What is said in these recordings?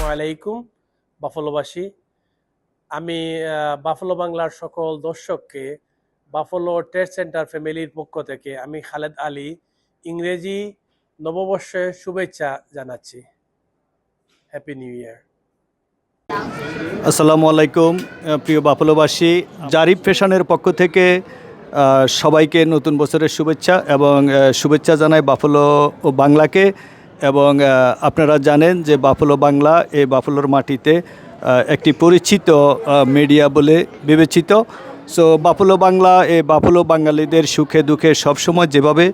আসসালামু আলাইকুম বাফলোবাসী। আমি বাফলো বাংলার সকল দর্শককে বাফলো ট্রেড সেন্টার ফ্যামিলির পক্ষ থেকে আমি খালেদ আলী ইংরেজি নববর্ষের শুভেচ্ছা জানাচ্ছি। Happy new year. আসসালামু আলাইকুম প্রিয় বাফলোবাসী, জারিফ ফ্যাশনের পক্ষ থেকে সবাইকে নতুন বছরের শুভেচ্ছা এবং শুভেচ্ছা জানাই বাফলো ও বাংলাকে। এবং আপনারা জানেন যে বাফলো বাংলা এই বাফলোর মাটিতে একটি পরিচিত মিডিয়া বলে বিবেচিত। সো বাফলো বাংলা এই বাফলো বাঙালিদের সুখে দুঃখে সবসময় যেভাবে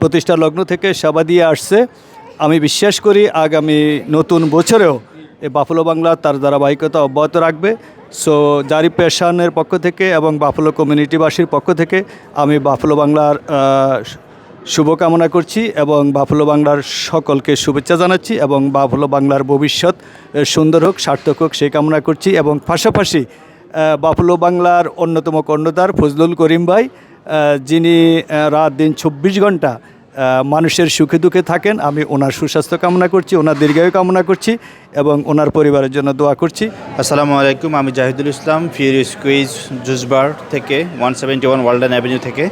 প্রতিষ্ঠা লগ্ন থেকে সেবা দিয়ে আসছে, আমি বিশ্বাস করি আগামী নতুন বছরেও এই বাফলো বাংলা তার ধারাবাহিকতা অব্যাহত রাখবে। সো জারিফ ফ্যাশনের পক্ষ থেকে এবং বাফলো কমিউনিটিবাসীর পক্ষ থেকে আমি বাফলো বাংলার শুভকামনা করছি এবং বাফলো বাংলার সকলকে শুভেচ্ছা জানাচ্ছি এবং বাফলো বাংলার ভবিষ্যৎ সুন্দর হোক, সার্থক হোক সেই কামনা করছি। এবং পাশাপাশি বাফলো বাংলার অন্যতম কর্ণধার ফজলুল করিম ভাই, যিনি রাত দিন 24 ঘন্টা মানুষের সুখে দুঃখে থাকেন, আমি ওনার সুস্বাস্থ্য কামনা করছি, ওনার দীর্ঘায়ু কামনা করছি এবং ওনার পরিবারের জন্য দোয়া করছি। আসসালামু আলাইকুম, আমি জাহিদুল ইসলাম ফিউরি স্কুইজ জুসবার থেকে 171 ওয়ালডেন অ্যাভিনিউ থেকে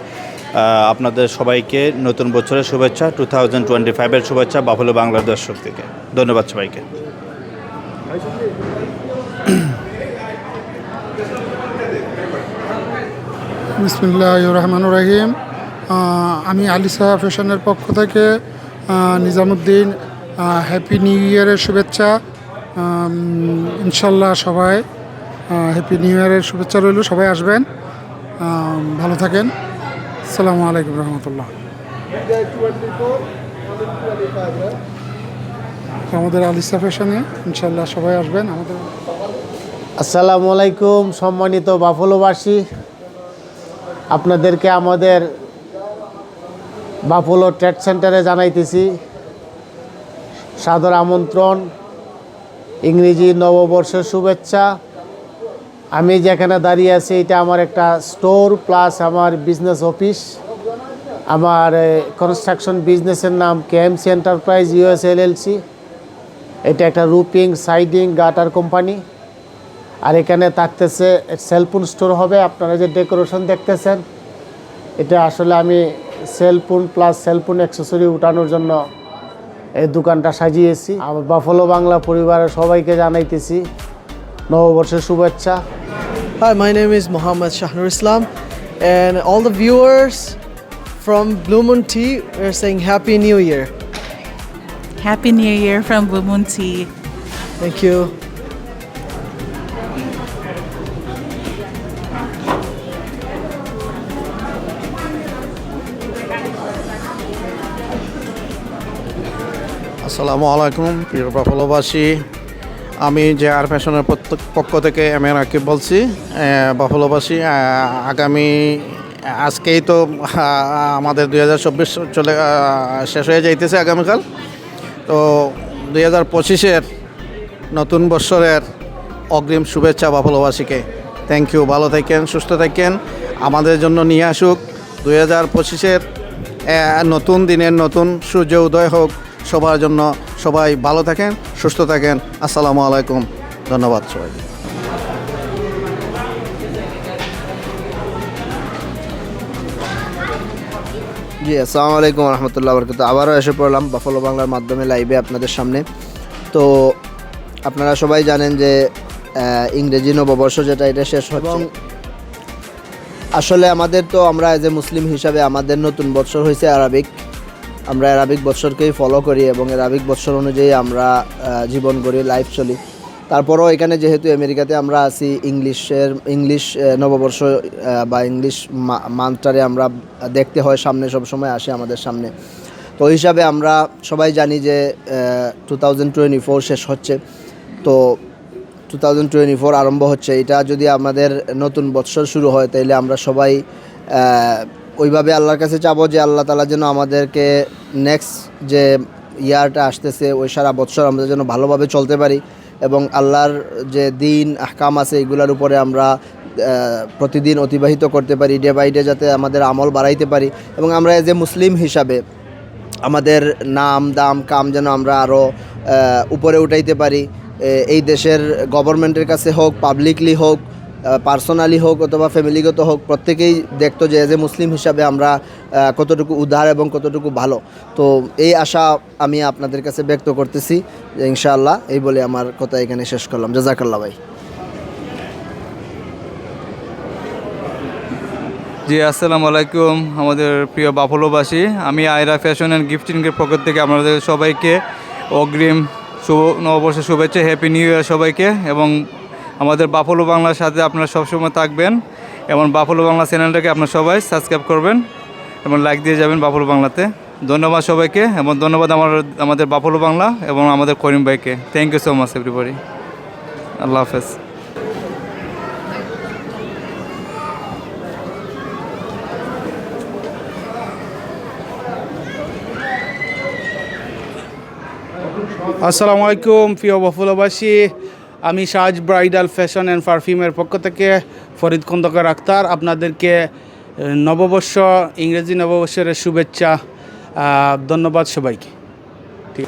আপনাদের সবাইকে নতুন বছরের শুভেচ্ছা, 2025-এর শুভেচ্ছা বাফলো বাংলার দর্শক থেকে। ধন্যবাদ সবাইকে। বিসমিল্লাহির রহমানির রহিম। আমি আলিসা ফ্যাশনের পক্ষ থেকে নিজামুদ্দিন হ্যাপি নিউ ইয়ারের শুভেচ্ছা। ইনশাল্লাহ সবাই হ্যাপি নিউ ইয়ারের শুভেচ্ছা রইল, সবাই আসবেন, ভালো থাকেন। আসসালামু আলাইকুম রহমতুল্লাহ। আমাদের আলিসা ফ্যাশনে ইনশাল্লাহ সবাই আসবেন আমাদের। আসসালামু আলাইকুম সম্মানিত বাফলোবাসী, আপনাদেরকে আমাদের বাফলো ট্রেড সেন্টারে জানাইতেছি সাদর আমন্ত্রণ, ইংরেজি নববর্ষের শুভেচ্ছা। আমি যেখানে দাঁড়িয়ে আছি এটা আমার একটা স্টোর প্লাস আমার বিজনেস অফিস। আমার কনস্ট্রাকশন বিজনেসের নাম কেএমসি এন্টারপ্রাইজ ইউএস এলএলসি। এটা একটা রুপিং সাইডিং গাটার কোম্পানি। আর এখানে থাকতেছে সেলফোন স্টোর হবে। আপনারা যে ডেকোরেশন দেখতেছেন এটা আসলে আমি সেলফোন প্লাস সেলফোন অ্যাক্সেসরি উঠানোর জন্য এই দোকানটা সাজিয়েছি। আমার বাফলো বাংলা পরিবারের সবাইকে জানাইতেছি নববর্ষের শুভেচ্ছা। Hi, my name is Mohammed Shahnur Islam, and all the viewers from Blue Moon Tea, we're saying Happy New Year. Happy New Year from Blue Moon Tea. Thank you. আসসালামু আলাইকুম প্রিয় বাফলোবাসী, আমি JR ফ্যাশনের পক্ষ থেকে এম এ রাকিব বলছি। বাফলোবাসী, আগামী আজকেই তো আমাদের 2024 চলে শেষ হয়ে যাইতেছে আগামীকাল। তো 2025-এর নতুন বৎসরের অগ্রিম শুভেচ্ছা বাফলোবাসীকে। Thank you. ভালো থাকেন, সুস্থ থাকেন, আমাদের জন্য নিয়ে আসুক 2025-এর নতুন দিনের নতুন সূর্য উদয় হোক সবার জন্য। সবাই ভালো থাকেন, সুস্থ থাকেন। আসসালামু আলাইকুম, ধন্যবাদ সবাইকে। জি, আসসালামু আলাইকুম রহমতুল্লাহ বরকাতুহু। আবারও এসে পড়লাম বাফলো বাংলার মাধ্যমে লাইভে আপনাদের সামনে। তো আপনারা সবাই জানেন যে ইংরেজি নববর্ষ যেটা এটা শেষ হচ্ছে এবং আসলে আমাদের তো আমরা এজ এ মুসলিম হিসাবে আমাদের নতুন বৎসর হয়েছে আরবিক। আমরা আরবিক বৎসরকেই ফলো করি এবং আরবিক বৎসর অনুযায়ী আমরা জীবন গড়ি, লাইফ চলি। তারপরও এখানে যেহেতু আমেরিকাতে আমরা আছি, ইংলিশ নববর্ষ বা ইংলিশ মান্থটারে আমরা দেখতে হয় সামনে, সবসময় আসে আমাদের সামনে। তো ওই হিসাবে আমরা সবাই জানি যে 2024 শেষ হচ্ছে, তো 2024 আরম্ভ হচ্ছে। এটা যদি আমাদের নতুন বৎসর শুরু হয় তাহলে আমরা সবাই ওইভাবে আল্লাহর কাছে চাবো যে আল্লাহ তাআলা যেন আমাদেরকে নেক্সট যে ইয়ারটা আসতেছে ওই সারা বৎসর আমরা যেন ভালোভাবে চলতে পারি এবং আল্লাহর যে দিন আহকাম আছে এগুলোর উপরে আমরা প্রতিদিন অতিবাহিত করতে পারি, ডে বাই ডে যাতে আমাদের আমল বাড়াইতে পারি এবং আমরা এজ এ মুসলিম হিসাবে আমাদের নাম দাম কাম যেন আমরা আরও উপরে উঠাইতে পারি। এই দেশের গভর্নমেন্টের কাছে হোক, পাবলিকলি হোক, পার্সোনালি হোক অথবা ফ্যামিলিগত হোক, প্রত্যেকেই দেখতো যে এজ এ মুসলিম হিসাবে আমরা কতটুকু উদার এবং কতটুকু ভালো। তো এই আশা আমি আপনাদের কাছে ব্যক্ত করতেছি যে ইনশাআল্লাহ, এই বলে আমার কথা এখানে শেষ করলাম। জাযাকাল্লাহ ভাই। জি, আসসালামু আলাইকুম আমাদের প্রিয় বাফলোবাসী। আমি আয়রা ফ্যাশন অ্যান্ড গিফটিংয়ের পক্ষ থেকে আপনাদের সবাইকে অগ্রিম নববর্ষের শুভেচ্ছা, হ্যাপি নিউ ইয়ার সবাইকে। এবং আমাদের বাফলো বাংলার সাথে আপনারা সবসময় থাকবেন এবং বাফলো বাংলা চ্যানেলটাকে আপনারা সবাই সাবস্ক্রাইব করবেন এবং লাইক দিয়ে যাবেন বাফলো বাংলাতে। ধন্যবাদ সবাইকে এবং ধন্যবাদ আমাদের বাফলো বাংলা এবং আমাদের করিম ভাইকে। Thank you so much everybody. আল্লাহ হাফেজ। আসসালামু আলাইকুম প্রিয় বাফলোবাসী, আমি সাজ ব্রাইডাল ফ্যাশন অ্যান্ড পারফিউমের পক্ষ থেকে ফরিদ খন্দকার আক্তার আপনাদেরকে নববর্ষ, ইংরেজি নববর্ষের শুভেচ্ছা। ধন্যবাদ সবাইকে। ঠিক,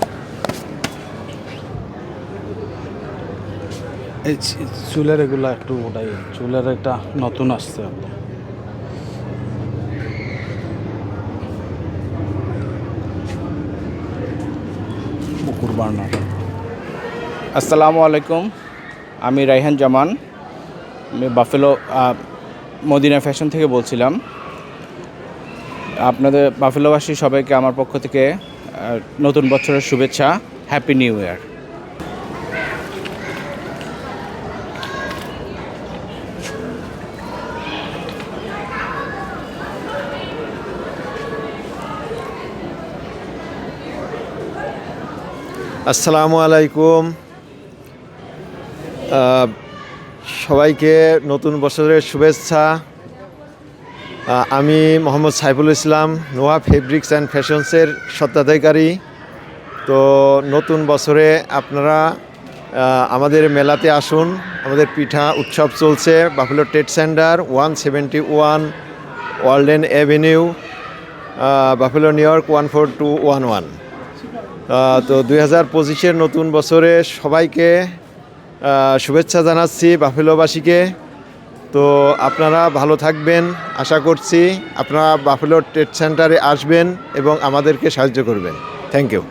এই চুলের এগুলো একটু ওটাই, চুলের একটা নতুন আসছে। আসসালামু আলাইকুম, আমি রাইহান জামান, আমি বাফেলো মদিনা ফ্যাশন থেকে বলছিলাম। আপনাদের বাফেলোবাসী সবাইকে আমার পক্ষ থেকে নতুন বছরের শুভেচ্ছা, হ্যাপি নিউ ইয়ার। আসসালামু আলাইকুম, সবাইকে নতুন বছরের শুভেচ্ছা। আমি মোহাম্মদ সাইফুল ইসলাম, নোয়া ফেব্রিক্স অ্যান্ড ফ্যাশনসের স্বত্বাধিকারী। তো নতুন বছরে আপনারা আমাদের মেলাতে আসুন। আমাদের পিঠা উৎসব চলছে buffalo trade centre 171 Walden avenue, buffalo new York 14211। তো 2025-এর নতুন বছরে সবাইকে শুভেচ্ছা জানাচ্ছি বাফেলোবাসীকে। তো আপনারা ভালো থাকবেন আশা করছি। আপনারা বাফেলো ট্রেড সেন্টারে আসবেন এবং আমাদেরকে সাহায্য করবেন। Thank you.